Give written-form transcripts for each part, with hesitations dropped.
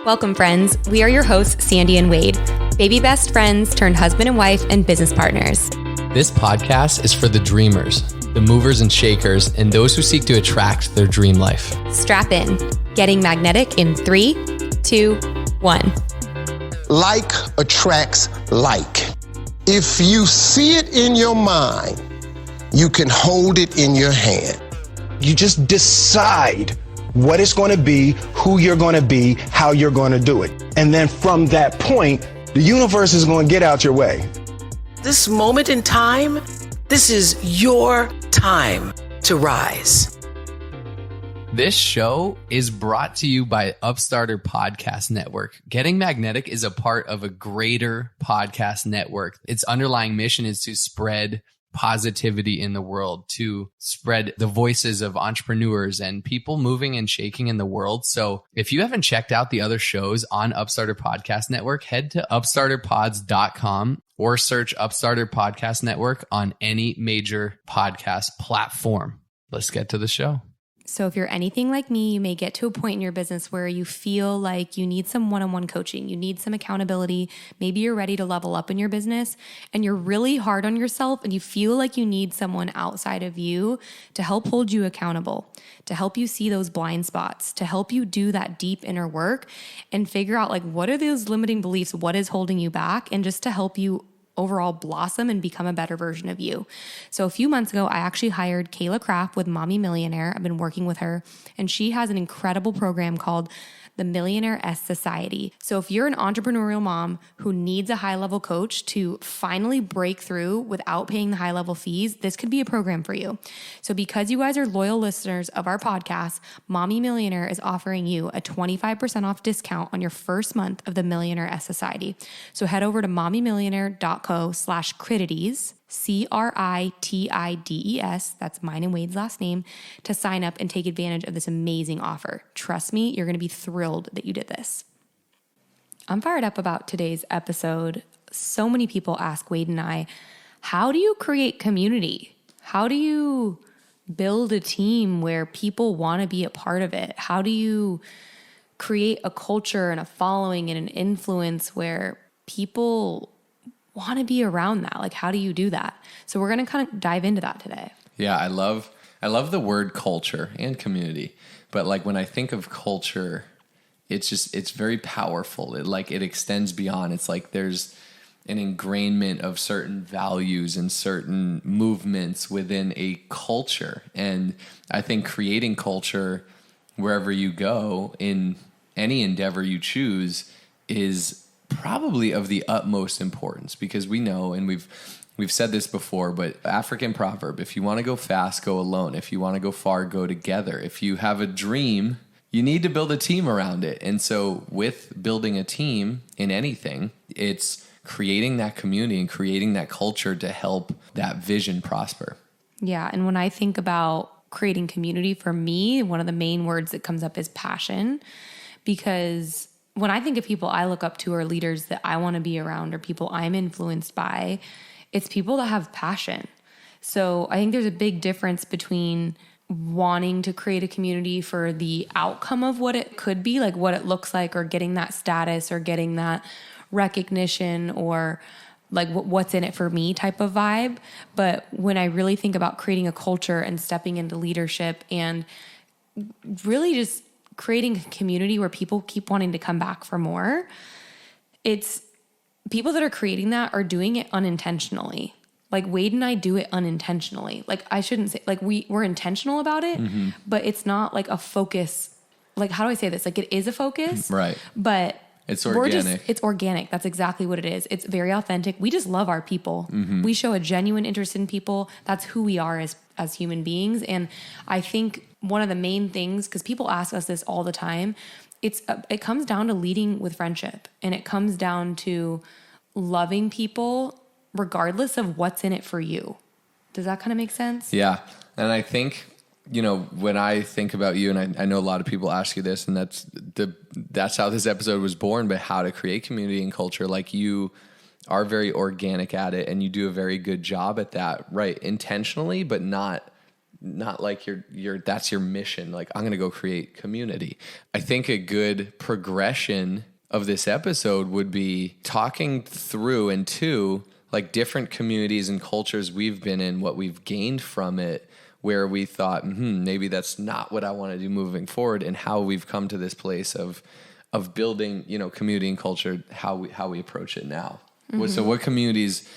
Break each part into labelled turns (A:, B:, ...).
A: Welcome, friends. We are your hosts, Sandy and Wade, baby best friends turned husband and wife and business partners.
B: This podcast is for the dreamers, the movers and shakers, and those who seek to attract their dream life.
A: Strap in. Getting magnetic in 3, 2, 1.
C: Like attracts like. If you see it in your mind, you can hold it in your hand. You just decide what it's going to be, who you're going to be, how you're going to do it. And then from that point, the universe is going to get out your way.
D: This moment in time, this is your time to rise.
B: This show is brought to you by Upstarter Podcast Network. Getting Magnetic is a part of a greater podcast network. Its underlying mission is to spread positivity in the world, to spread the voices of entrepreneurs and people moving and shaking in the world. So if you haven't checked out the other shows on Upstarter Podcast Network, head to upstarterpods.com or search Upstarter Podcast Network on any major podcast platform. Let's get to the show.
A: So if you're anything like me, you may get to a point in your business where you feel like you need some one-on-one coaching, you need some accountability. Maybe you're ready to level up in your business and you're really hard on yourself and you feel like you need someone outside of you to help hold you accountable, to help you see those blind spots, to help you do that deep inner work and figure out like what are those limiting beliefs, what is holding you back, and just to help you overall blossom and become a better version of you. So a few months ago, I actually hired Kayla Kraft with Mommy Millionaire. I've been working with her, and she has an incredible program called the Millionaire S Society. So if you're an entrepreneurial mom who needs a high-level coach to finally break through without paying the high-level fees, this could be a program for you. So because you guys are loyal listeners of our podcast, Mommy Millionaire is offering you a 25% off discount on your first month of the Millionaire S Society. So head over to mommymillionaire.co/critides, CRITIDES, that's mine and Wade's last name, to sign up and take advantage of this amazing offer. Trust me, you're going to be thrilled that you did this. I'm fired up about today's episode. So many people ask Wade and I, how do you create community? How do you build a team where people want to be a part of it? How do you create a culture and a following and an influence where people want to be around that? Like, how do you do that? So we're going to kind of dive into that today.
B: Yeah, I love the word culture and community. But like when I think of culture, it's very powerful. It extends beyond. It's like there's an ingrainment of certain values and certain movements within a culture. And I think creating culture wherever you go in any endeavor you choose is probably of the utmost importance, because we know, and we've said this before, but African proverb, if you want to go fast, go alone. If you want to go far, go together. If you have a dream, you need to build a team around it. And so with building a team in anything, it's creating that community and creating that culture to help that vision prosper.
A: Yeah. And when I think about creating community, for me, one of the main words that comes up is passion, because when I think of people I look up to or leaders that I want to be around or people I'm influenced by, it's people that have passion. So I think there's a big difference between wanting to create a community for the outcome of what it could be, like what it looks like, or getting that status or getting that recognition, or like what's in it for me type of vibe. But when I really think about creating a culture and stepping into leadership and really just creating a community where people keep wanting to come back for more, it's people that are creating that are doing it unintentionally. Like Wade and I do it unintentionally. Like I shouldn't say, like we're intentional about it, but it's not like a focus. Like, how do I say this? Like it is a focus,
B: right?
A: But
B: it's organic.
A: It's organic. That's exactly what it is. It's very authentic. We just love our people. We show a genuine interest in people. That's who we are as human beings. And I think one of the main things, because people ask us this all the time, it comes down to leading with friendship, and it comes down to loving people regardless of what's in it for you. Does that kind of make sense?
B: Yeah. And I think, when I think about you, and I know a lot of people ask you this, and that's how this episode was born, but how to create community and culture. Like, you are very organic at it, and you do a very good job at that, right? Intentionally, but not not like that's your mission. Like, I'm going to go create community. I think a good progression of this episode would be talking through and to like different communities and cultures we've been in, what we've gained from it, where we thought, maybe that's not what I want to do moving forward, and how we've come to this place of building, community and culture, how we approach it now. So what communities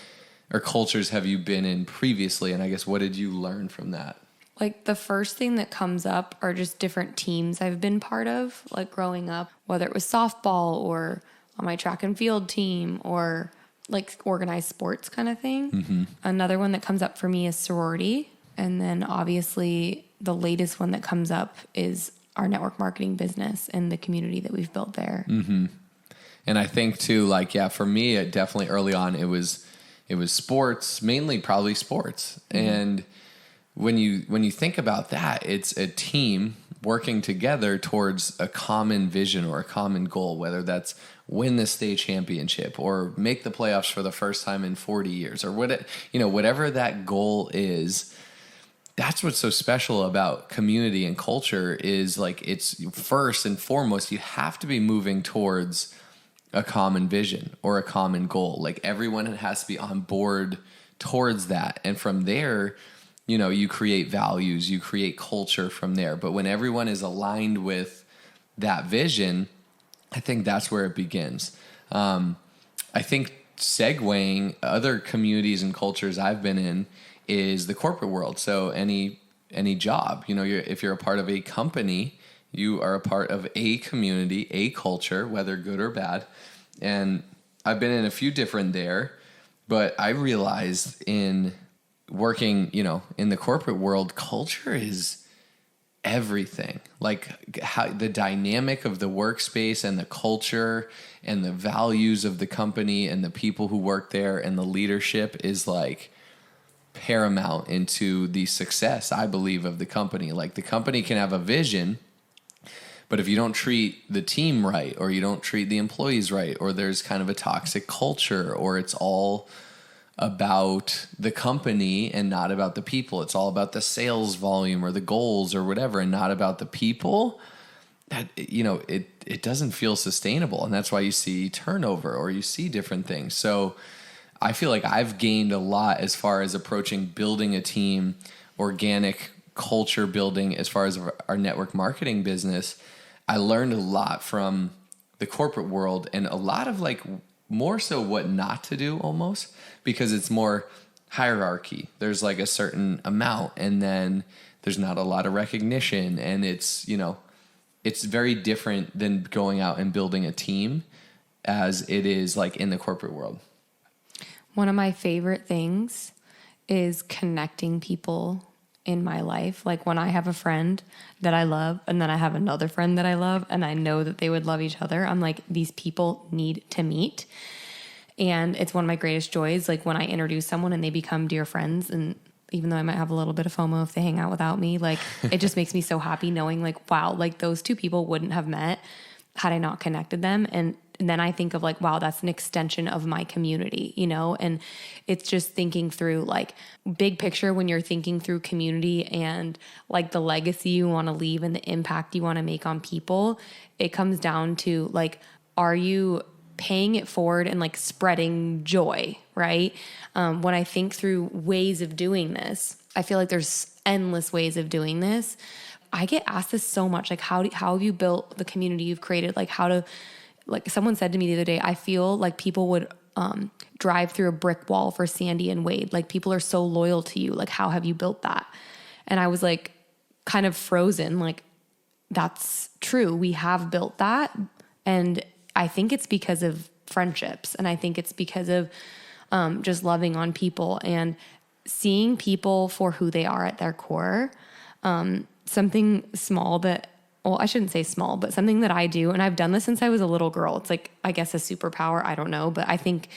B: or cultures have you been in previously? And I guess, what did you learn from that?
A: Like the first thing that comes up are just different teams I've been part of, like growing up, whether it was softball or on my track and field team or like organized sports kind of thing. Another one that comes up for me is sorority. And then obviously the latest one that comes up is our network marketing business and the community that we've built there.
B: And I think too, like, for me, it definitely early on, it was sports, mainly probably sports. And when you think about that, it's a team working together towards a common vision or a common goal, whether that's win the state championship or make the playoffs for the first time in 40 years or whatever that goal is. That's what's so special about community and culture is like, it's first and foremost, you have to be moving towards a common vision or a common goal. Like everyone has to be on board towards that. And from there, you create values, you create culture from there. But when everyone is aligned with that vision, I think that's where it begins. I think segueing other communities and cultures I've been in is the corporate world. So any job, if you're a part of a company, you are a part of a community, a culture, whether good or bad. And I've been in a few different there, but I realized in working, in the corporate world, culture is everything. Like how the dynamic of the workspace and the culture and the values of the company and the people who work there and the leadership is like paramount into the success, I believe, of the company. Like the company can have a vision, but if you don't treat the team right, or you don't treat the employees right, or there's kind of a toxic culture, or it's all about the company and not about the people, it's all about the sales volume or the goals or whatever, and not about the people, that, it doesn't feel sustainable. And that's why you see turnover or you see different things. So I feel like I've gained a lot as far as approaching building a team, organic culture building, as far as our network marketing business. I learned a lot from the corporate world, and a lot of like more so what not to do almost, because it's more hierarchy. There's like a certain amount, and then there's not a lot of recognition, and it's very different than going out and building a team as it is like in the corporate world.
A: One of my favorite things is connecting people in my life. Like when I have a friend that I love, and then I have another friend that I love, and I know that they would love each other, I'm like, these people need to meet. And it's one of my greatest joys, like when I introduce someone and they become dear friends. And even though I might have a little bit of FOMO if they hang out without me, like it just makes me so happy knowing like, wow, like those two people wouldn't have met had I not connected them. And then I think of like, wow, that's an extension of my community, and it's just thinking through like big picture when you're thinking through community and like the legacy you want to leave and the impact you want to make on people. It comes down to like, are you paying it forward and like spreading joy, right? When I think through ways of doing this, I feel like there's endless ways of doing this. I get asked this so much, like how have you built the community you've created? Like someone said to me the other day, I feel like people would drive through a brick wall for Sandy and Wade. Like people are so loyal to you. Like how have you built that? And I was like kind of frozen. Like that's true. We have built that. And I think it's because of friendships. And I think it's because of just loving on people and seeing people for who they are at their core. Something small that, well, I shouldn't say small, but something that I do, and I've done this since I was a little girl. It's like, I guess a superpower. I don't know, but I think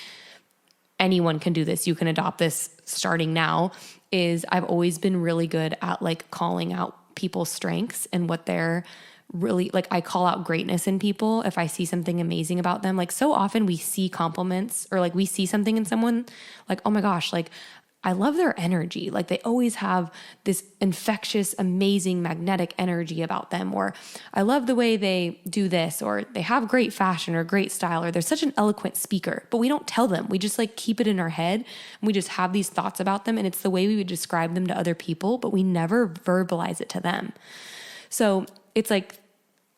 A: anyone can do this. You can adopt this starting now. Is I've always been really good at like calling out people's strengths and what they're really like. I call out greatness in people if I see something amazing about them. Like so often we see compliments or like we see something in someone like, oh my gosh, like I love their energy. Like they always have this infectious, amazing, magnetic energy about them. Or I love the way they do this, or they have great fashion or great style, or they're such an eloquent speaker, but we don't tell them. We just like keep it in our head and we just have these thoughts about them. And it's the way we would describe them to other people, but we never verbalize it to them. So it's like,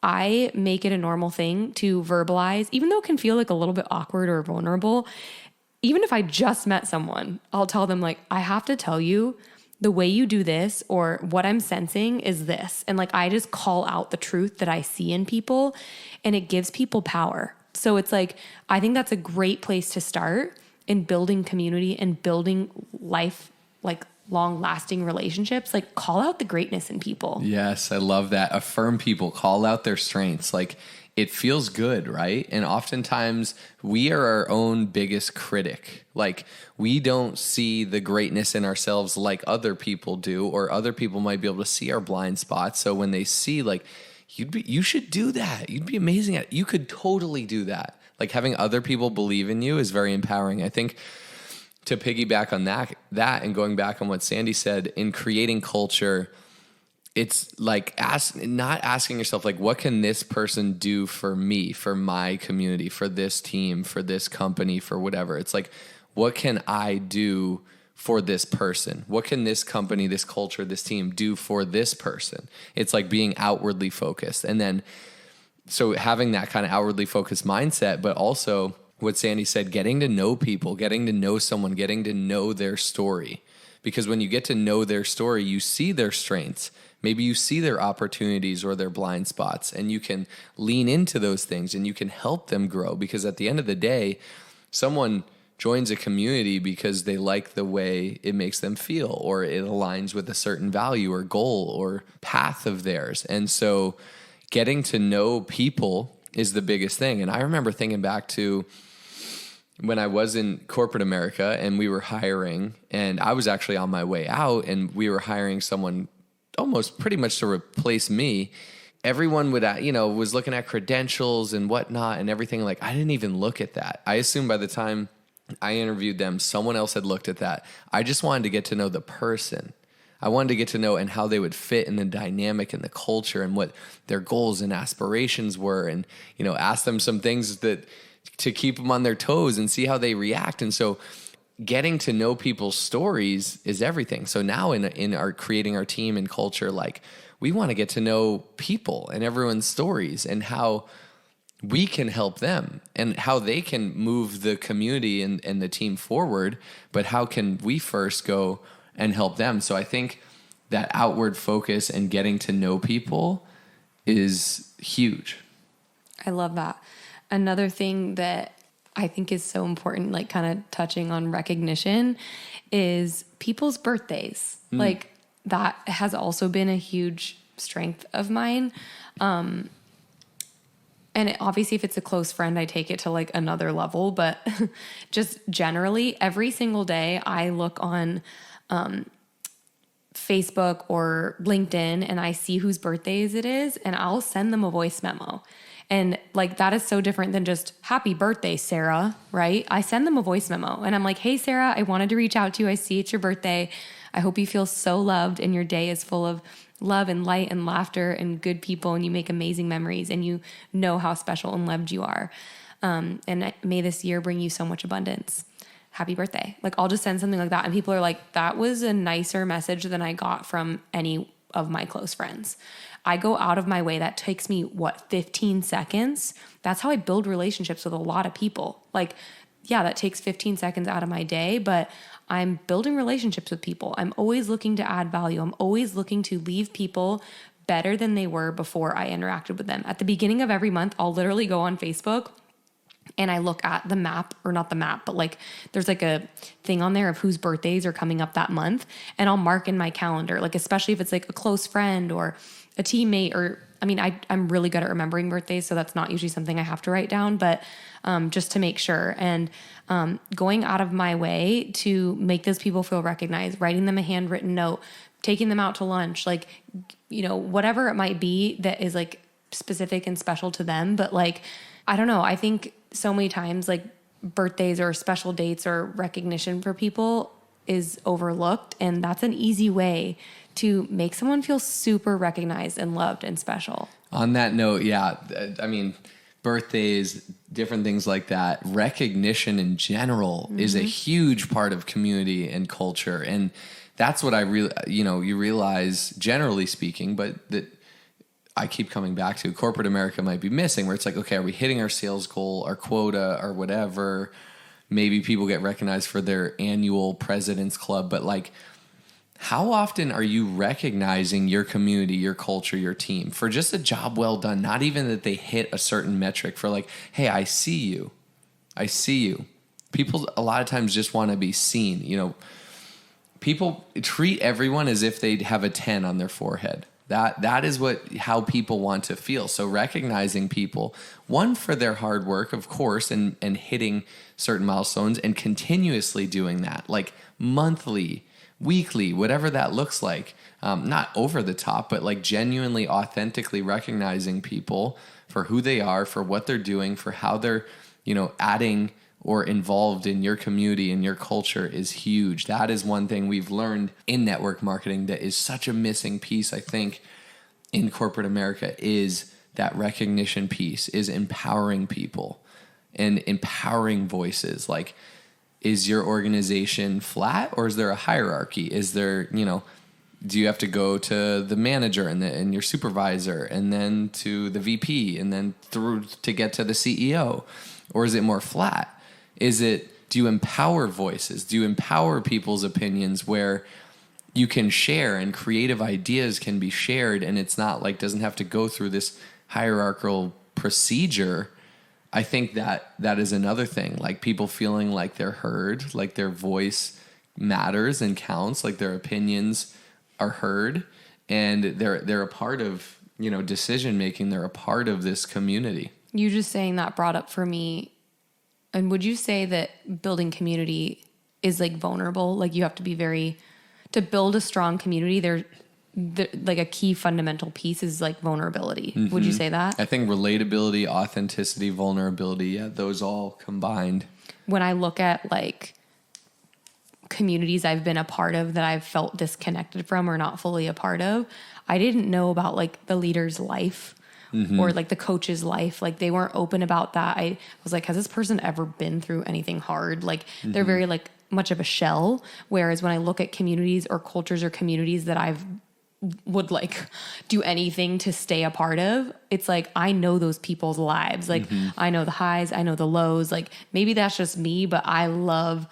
A: I make it a normal thing to verbalize, even though it can feel like a little bit awkward or vulnerable. Even if I just met someone, I'll tell them like, I have to tell you the way you do this or what I'm sensing is this. And like, I just call out the truth that I see in people and it gives people power. So it's like, I think that's a great place to start in building community and building life, like long lasting relationships. Like call out the greatness in people.
B: Yes, I love that. Affirm people, call out their strengths. Like it feels good, right? And oftentimes we are our own biggest critic. Like we don't see the greatness in ourselves like other people do, or other people might be able to see our blind spots. So when they see like, you should do that. You'd be amazing at it. You could totally do that. Like having other people believe in you is very empowering. I think to piggyback on that and going back on what Sandy said, in creating culture, it's like not asking yourself, like, what can this person do for me, for my community, for this team, for this company, for whatever. It's like, what can I do for this person? What can this company, this culture, this team do for this person? It's like being outwardly focused. And then, so having that kind of outwardly focused mindset, but also what Sandy said, getting to know people, getting to know someone, getting to know their story. Because when you get to know their story, you see their strengths. Maybe you see their opportunities or their blind spots, and you can lean into those things and you can help them grow. Because at the end of the day, someone joins a community because they like the way it makes them feel, or it aligns with a certain value or goal or path of theirs. And so getting to know people is the biggest thing. And I remember thinking back to when I was in corporate America and we were hiring, and I was actually on my way out, and we were hiring someone almost pretty much to replace me. Everyone would, was looking at credentials and whatnot and everything. Like, I didn't even look at that. I assumed by the time I interviewed them, someone else had looked at that. I just wanted to get to know the person. I wanted to get to know and how they would fit in the dynamic and the culture and what their goals and aspirations were, and, ask them some things that to keep them on their toes and see how they react. And so getting to know people's stories is everything. So now in our creating our team and culture, like we want to get to know people and everyone's stories and how we can help them and how they can move the community and the team forward. But how can we first go and help them? So I think that outward focus and getting to know people is huge.
A: I love that. Another thing that I think is so important, like kind of touching on recognition, is people's birthdays. Like that has also been a huge strength of mine. And obviously if it's a close friend, I take it to like another level, but just generally every single day I look on Facebook or LinkedIn and I see whose birthdays it is, and I'll send them a voice memo. And like, that is so different than just happy birthday, Sarah, right? I send them a voice memo and I'm like, hey, Sarah, I wanted to reach out to you. I see it's your birthday. I hope you feel so loved and your day is full of love and light and laughter and good people, and you make amazing memories and you know how special and loved you are. And may this year bring you so much abundance. Happy birthday. Like, I'll just send something like that. And people are like, that was a nicer message than I got from any of my close friends. I go out of my way. That takes me, 15 seconds? That's how I build relationships with a lot of people. Like, yeah, that takes 15 seconds out of my day, but I'm building relationships with people. I'm always looking to add value. I'm always looking to leave people better than they were before I interacted with them. At the beginning of every month, I'll literally go on Facebook and I look at the map, or not the map, but like there's like a thing on there of whose birthdays are coming up that month. And I'll mark in my calendar, like especially if it's like a close friend or a teammate, or I'm really good at remembering birthdays, so that's not usually something I have to write down, but just to make sure. And going out of my way to make those people feel recognized, writing them a handwritten note, taking them out to lunch, like, whatever it might be that is like specific and special to them. But like, I don't know, I think so many times like birthdays or special dates or recognition for people is overlooked. And that's an easy way to make someone feel super recognized and loved and special.
B: On that note, yeah, I mean, birthdays, different things like that, recognition in general is a huge part of community and culture. And that's what I really, you realize, generally speaking, but that I keep coming back to, corporate America might be missing, where it's like, okay, are we hitting our sales goal, our quota, or whatever? Maybe people get recognized for their annual President's Club, but like, how often are you recognizing your community, your culture, your team for just a job well done? Not even that they hit a certain metric, for like, hey, I see you. I see you. People a lot of times just want to be seen. People treat everyone as if they have a 10 on their forehead. That is how people want to feel. So recognizing people, one, for their hard work, of course, and hitting certain milestones, and continuously doing that, like monthly, weekly, whatever that looks like. Not over the top, but like genuinely, authentically recognizing people for who they are, for what they're doing, for how they're, adding or involved in your community and your culture is huge. That is one thing we've learned in network marketing that is such a missing piece, I think, in corporate America, is that recognition piece, is empowering people and empowering voices. Like, is your organization flat, or is there a hierarchy? Is there, do you have to go to the manager and your supervisor, and then to the VP, and then through to get to the CEO? Or is it more flat? Do you empower voices? Do you empower people's opinions where you can share and creative ideas can be shared, and it's not like, doesn't have to go through this hierarchical procedure? I think that is another thing, like people feeling like they're heard, like their voice matters and counts, like their opinions are heard, and they're a part of, decision making. They're a part of this community.
A: You just saying that brought up for me. And would you say that building community is like vulnerable? Like, you have to be to build a strong community, like a key fundamental piece is like vulnerability. Mm-hmm. Would you say that?
B: I think relatability, authenticity, vulnerability, yeah, those all combined.
A: When I look at like communities I've been a part of that I've felt disconnected from or not fully a part of, I didn't know about like the leader's life. Mm-hmm. Or like the coach's life. Like, they weren't open about that. I was like, has this person ever been through anything hard? Like, they're very like much of a shell. Whereas when I look at communities or cultures or communities that I've would like do anything to stay a part of, it's like, I know those people's lives. Like, I know the highs, I know the lows. Like, maybe that's just me, but I love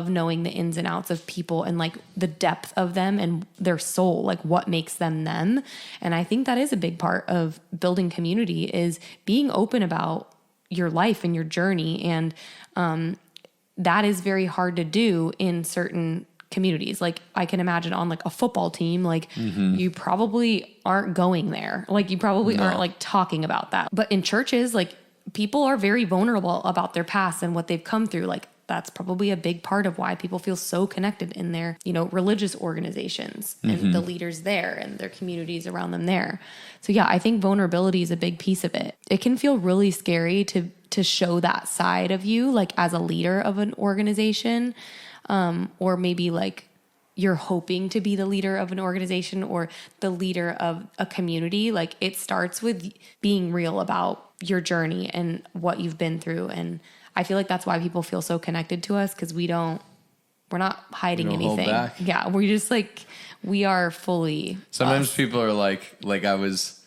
A: knowing the ins and outs of people and like the depth of them and their soul, like what makes them them. And I think that is a big part of building community, is being open about your life and your journey. And that is very hard to do in certain communities. Like, I can imagine on like a football team, like you probably aren't going there. Like, you probably aren't like talking about that. But in churches, like, people are very vulnerable about their past and what they've come through. Like, that's probably a big part of why people feel so connected in their, religious organizations and the leaders there and their communities around them there. So yeah, I think vulnerability is a big piece of it. It can feel really scary to show that side of you, like as a leader of an organization, or maybe like you're hoping to be the leader of an organization or the leader of a community. Like, it starts with being real about your journey and what you've been through. And I feel like that's why people feel so connected to us, because we're not hiding anything. Yeah, we're just like, we are fully
B: Sometimes
A: us.
B: People are like I was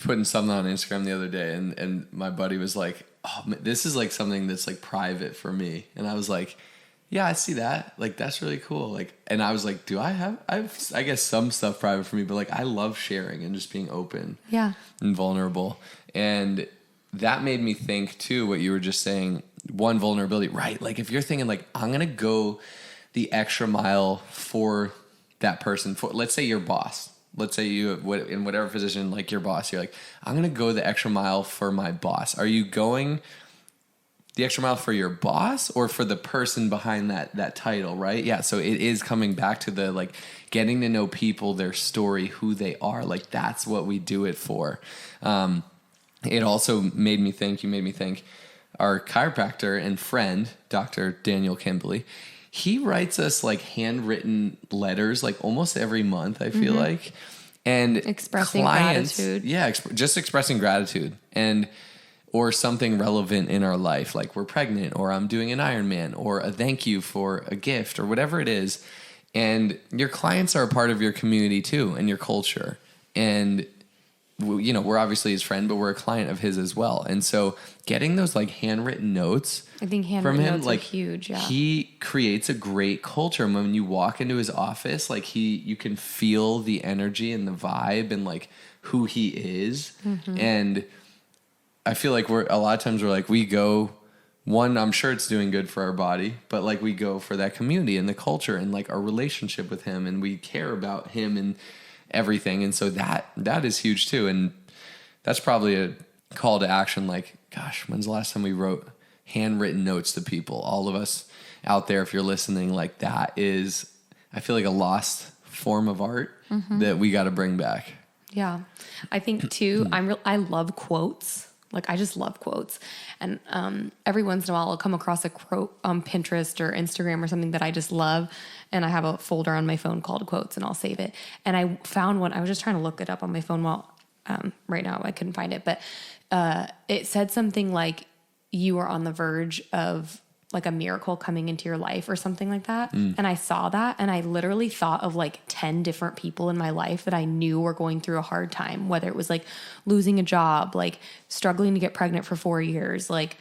B: putting something on Instagram the other day, and my buddy was like, oh, this is like something that's like private for me. And I was like, yeah, I see that. Like, that's really cool. Like, and I was like, I guess some stuff private for me, but like, I love sharing and just being open and vulnerable. And that made me think too, what you were just saying, one, vulnerability, right? Like, if you're thinking like, I'm going to go the extra mile for that person, for, let's say your boss, let's say you in whatever position, like your boss, you're like, I'm going to go the extra mile for my boss. Are you going the extra mile for your boss or for the person behind that title, right? Yeah. So it is coming back to the like getting to know people, their story, who they are. Like, that's what we do it for. It also made me think, our chiropractor and friend, Dr. Daniel Kimberly, he writes us like handwritten letters like almost every month, I feel like. And
A: Expressing gratitude.
B: Yeah, just expressing gratitude and or something relevant in our life, like we're pregnant or I'm doing an Ironman or a thank you for a gift or whatever it is. And your clients are a part of your community too and your culture. And you know, we're obviously his friend, but we're a client of his as well. And so getting those like handwritten notes,
A: I think
B: from him,
A: notes
B: like
A: are huge. Yeah.
B: he creates a great culture. And when you walk into his office, like you can feel the energy and the vibe and like who he is. And I feel like a lot of times we're like, we go one, I'm sure it's doing good for our body, but like we go for that community and the culture and like our relationship with him and we care about him and everything. And so that is huge too. And that's probably a call to action. Like, gosh, when's the last time we wrote handwritten notes to people? All of us out there, if you're listening, like that is, I feel like a lost form of art that we got to bring back.
A: Yeah. I think too, I love quotes. Like I just love quotes. And every once in a while I'll come across a quote on Pinterest or Instagram or something that I just love. And I have a folder on my phone called quotes and I'll save it. And I found one, I was just trying to look it up on my phone while right now I couldn't find it. But it said something like you are on the verge of like a miracle coming into your life or something like that. And I saw that and I literally thought of like 10 different people in my life that I knew were going through a hard time, whether it was like losing a job, like struggling to get pregnant for 4 years, like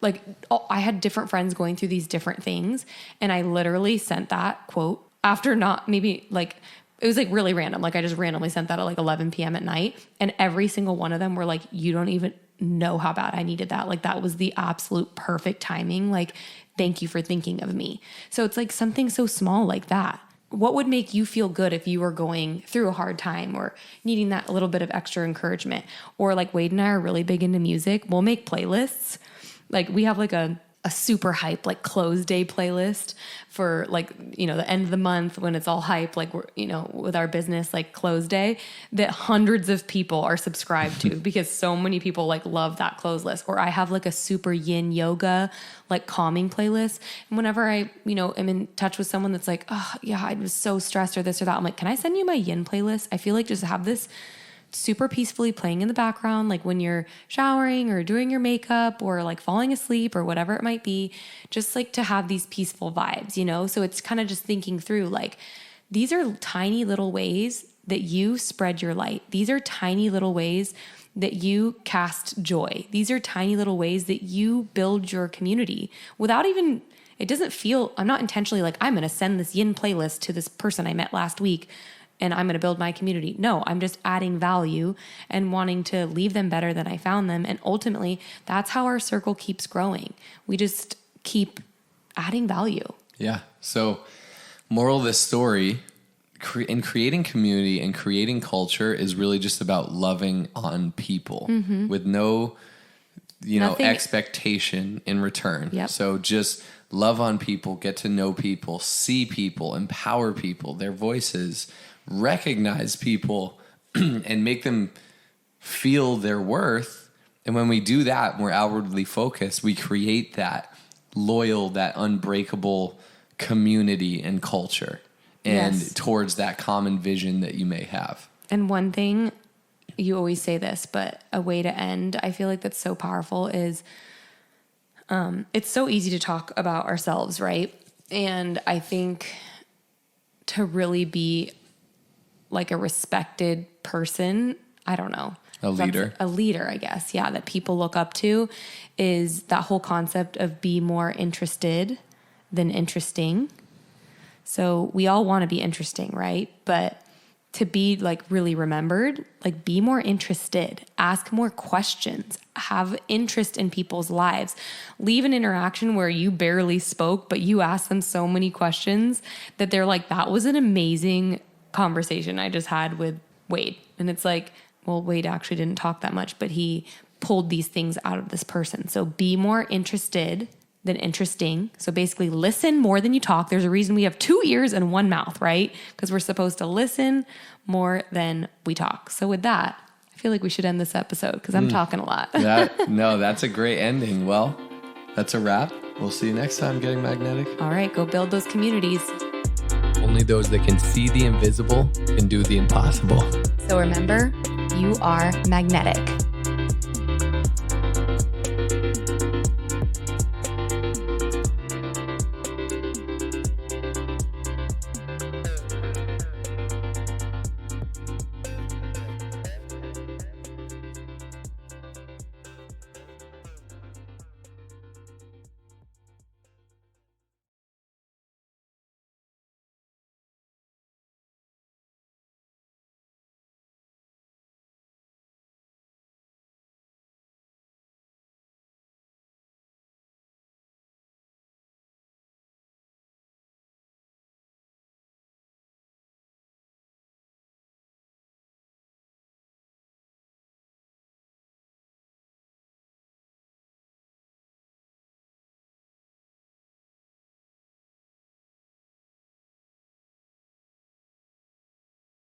A: I had different friends going through these different things. And I literally sent that quote after not maybe like, it was like really random. Like I just randomly sent that at like 11 p.m. at night. And every single one of them were like, you don't even know how bad I needed that. Like that was the absolute perfect timing. Like, thank you for thinking of me. So it's like something so small like that. What would make you feel good if you were going through a hard time or needing that little bit of extra encouragement? Or like Wade and I are really big into music. We'll make playlists. Like we have like a super hype, like close day playlist for like, you know, the end of the month when it's all hype, like we're, you know, with our business, like close day that hundreds of people are subscribed to because so many people like love that close list. Or I have like a super yin yoga, like calming playlist. And whenever I, you know, am in touch with someone that's like, oh yeah, I was so stressed or this or that. I'm like, can I send you my yin playlist? I feel like just have this super peacefully playing in the background, like when you're showering or doing your makeup or like falling asleep or whatever it might be, just like to have these peaceful vibes, you know? So it's kind of just thinking through like, these are tiny little ways that you spread your light. These are tiny little ways that you cast joy. These are tiny little ways that you build your community without even, it doesn't feel, I'm not intentionally like, I'm going to send this yin playlist to this person I met last week and I'm going to build my community. No, I'm just adding value and wanting to leave them better than I found them. And ultimately, that's how our circle keeps growing. We just keep adding value.
B: Yeah. So moral of this story, in creating community and creating culture is really just about loving on people with no, expectation in return.
A: Yep.
B: So just love on people, get to know people, see people, empower people, their voices, recognize people and make them feel their worth. And when we do that, we're outwardly focused, we create that loyal, that unbreakable community and culture and towards that common vision that you may have.
A: And one thing, you always say this, but a way to end, I feel like that's so powerful is it's so easy to talk about ourselves, right? And I think to really be like a respected person, I don't know.
B: A leader.
A: A leader, I guess. Yeah, that people look up to is that whole concept of be more interested than interesting. So we all want to be interesting, right? But to be like really remembered, like be more interested, ask more questions, have interest in people's lives, leave an interaction where you barely spoke, but you asked them so many questions that they're like, that was an amazing conversation I just had with Wade. And it's like, well, Wade actually didn't talk that much, but he pulled these things out of this person. So be more interested than interesting. So basically listen more than you talk. There's a reason we have 2 ears and 1 mouth, right? Because we're supposed to listen more than we talk. So with that, I feel like we should end this episode because I'm talking a lot.
B: That's a great ending. Well, that's a wrap. We'll see you next time, Getting Magnetic.
A: All right, go build those communities.
B: Only those that can see the invisible can do the impossible.
A: So remember, you are magnetic.